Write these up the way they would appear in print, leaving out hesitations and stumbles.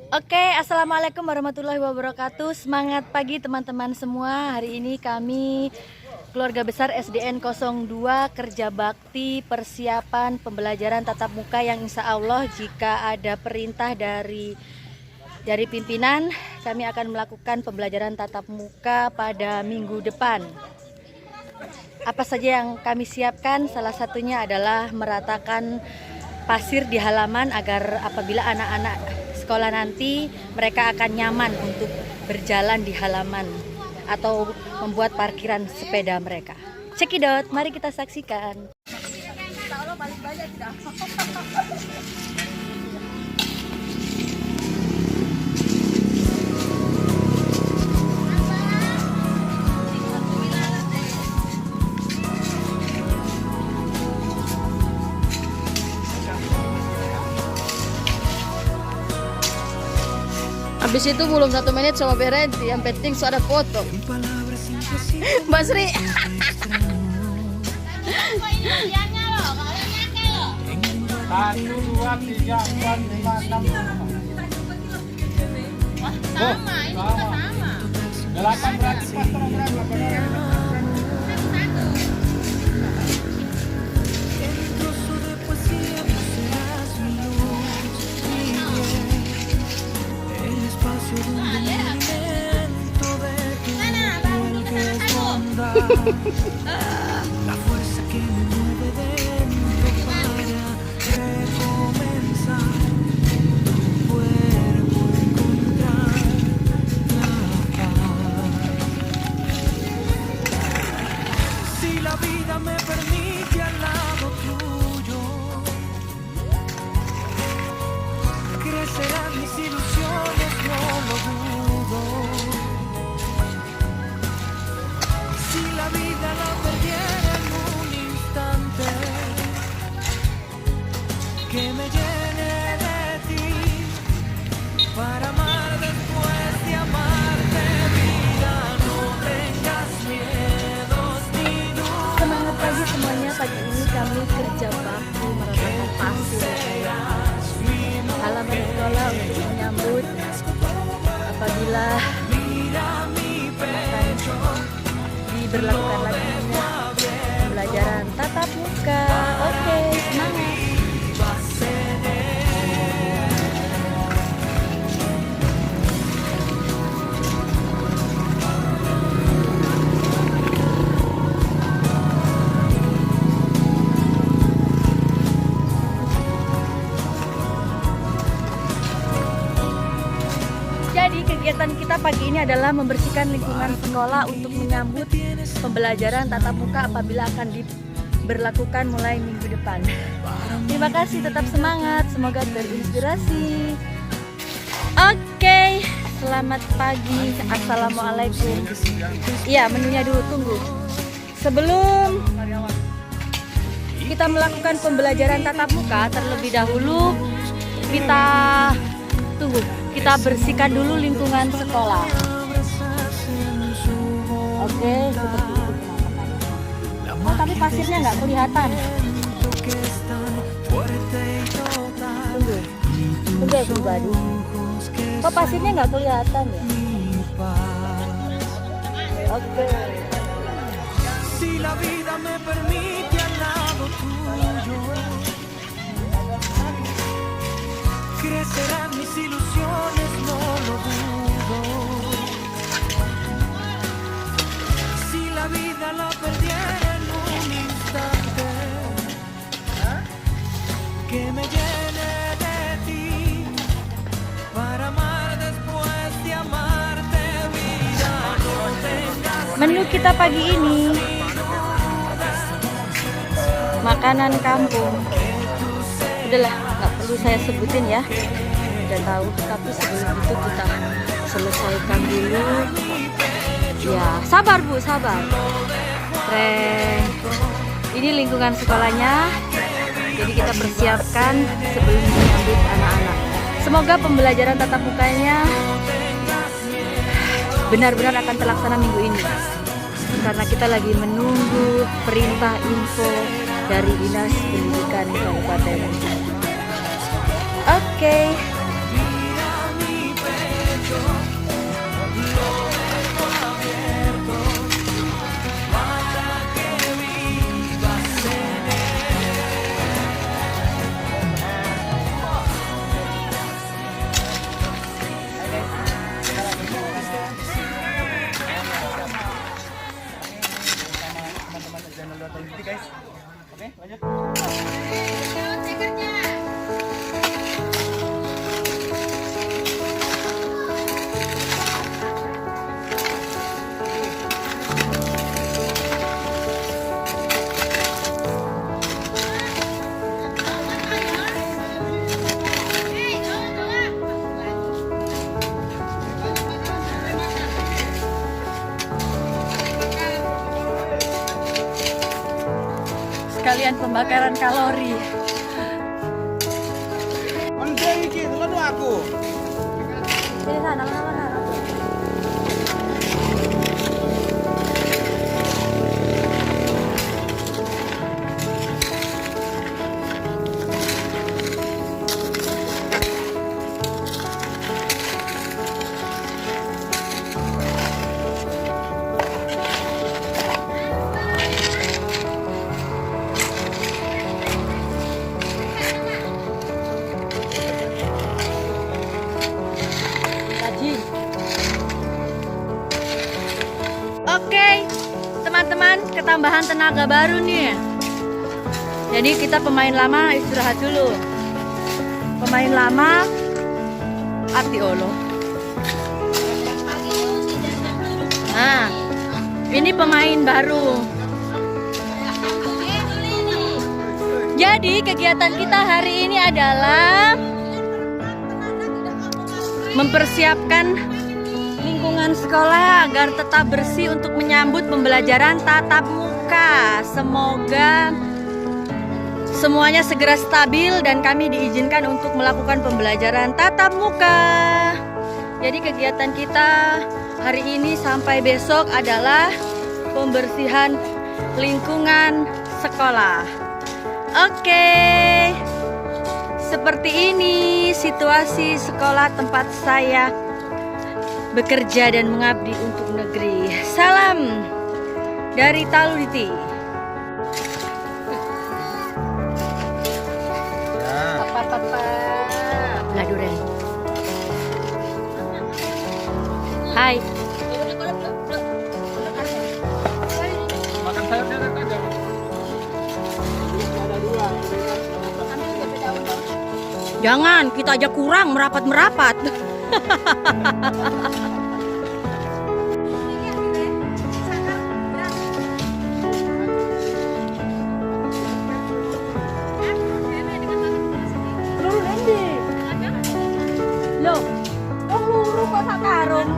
Oke, assalamualaikum warahmatullahi wabarakatuh. Semangat pagi teman-teman semua. Hari ini kami keluarga besar SDN 02 kerja bakti persiapan pembelajaran tatap muka yang insya Allah jika ada perintah dari pimpinan, kami akan melakukan pembelajaran tatap muka pada minggu depan. Apa saja yang kami siapkan? Salah satunya adalah meratakan pasir di halaman agar apabila anak-anak sekolah nanti mereka akan nyaman untuk berjalan di halaman atau membuat parkiran sepeda mereka. Cekidot, mari kita saksikan. Habis itu belum 1 menit sama berhenti, yang penting ada foto. Mbak Sri. Satu, dua, tiga, empat, lima, enam, Sama, ini juga sama. 8 berarti pastor berapa? La fuerza que me mueve dentro para recomenzar, tu cuerpo encontrar la paz. Si la vida me permite al lado tuyo, crecerán mis ilusiones, no lo dudo. Si la vida la perdiera en un instante, que me llene de ti, para amar después de amarte, vida, no tengas miedos ni dudas. Semangat pagi semuanya. Pagi ini kami kerja bakti meratakan pasir halaman sekolah untuk menyambut apabila akan diberlakukan lagi pembelajaran tatap muka. Oke, semangat. Jadi kegiatan kita pagi ini adalah membersihkan lingkungan sekolah untuk menyambut pembelajaran tatap muka apabila akan diberlakukan mulai minggu depan. Terima kasih, tetap semangat, semoga terinspirasi. Oke, selamat pagi, assalamualaikum. Iya, menunya dulu, tunggu. Sebelum kita melakukan pembelajaran tatap muka, terlebih dahulu kita bersihkan dulu lingkungan sekolah. Oke, seperti itu penampakannya. Oh, tapi pasirnya nggak kelihatan. Tunggu ya pribadi. Kok pasirnya nggak kelihatan ya? Oke. Si la vida me permite al lado tuyo, crecerán mis ilusiones, no lo dudo. Si la vida la perdiera en un instante, que me llene de ti, para amar después de amarte, vida, no tengas. Menu kita pagi ini makanan kampung. Udahlah, nggak perlu saya sebutin ya, udah tahu. Tapi sebelum itu kita selesaikan dulu. Ya, sabar Bu, sabar. Ini lingkungan sekolahnya, jadi kita persiapkan sebelum menyambut anak-anak. Semoga pembelajaran tatap mukanya benar-benar akan terlaksana minggu ini, karena kita lagi menunggu perintah info dari Dinas Pendidikan Kabupaten. Oke. sekalian pembakaran kalori. Sini sana, mana? Oke, teman-teman, ketambahan tenaga baru nih. Jadi kita pemain lama istirahat dulu. Pemain lama Artiolo. Nah, ini pemain baru. Jadi kegiatan kita hari ini adalah mempersiapkan lingkungan sekolah agar tetap bersih untuk menyambut pembelajaran tatap muka. Semoga semuanya segera stabil dan kami diizinkan untuk melakukan pembelajaran tatap muka. Jadi kegiatan kita hari ini sampai besok adalah pembersihan lingkungan sekolah. Oke, seperti ini situasi sekolah tempat saya bekerja dan mengabdi untuk negeri. Salam dari Taluditi. Papa. Belah durian. Hai. Makan sayurnya aja. Jangan, kita aja kurang merapat-merapat. Loh, kok luru kok sak karung?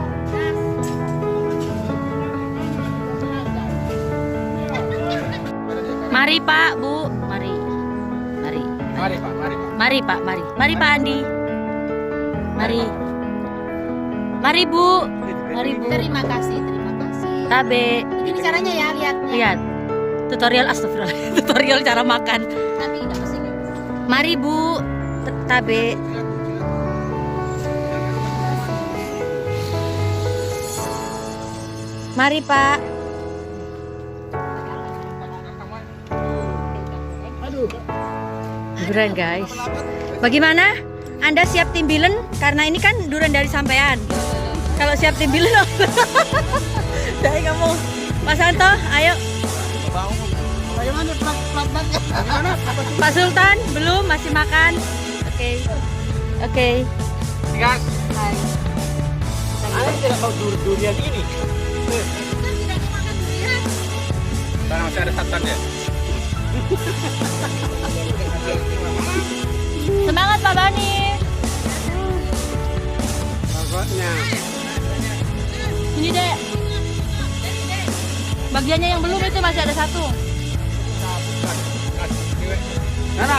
Mari Pak, Bu, mari. Mari Pak, mari Pak. Mari Pak, mari. Mari Pak Andi. Mari. Mari Bu. Mari Bu. Terima kasih, terima kasih. Tabe. Ini caranya ya, lihat. Lihat. Tutorial astagfirullah. Tutorial cara makan. Tapi tidak kesini. Mari Bu. Tabe. Mari Pak. Durian guys. Bagaimana? Anda siap timbilen? Karena ini kan durian dari sampean. Kalau siap timbilen, dari kamu. Pak Santo, ayo. Bagaimana Bagaimana? Pak Sultan, belum, masih makan. Oke. Gas. Anda tidak mau durian ini. Karena masih ada santannya. Semangat Pak Bani. Nampaknya. Ini dek. Bagiannya yang belum itu masih ada satu. Nana.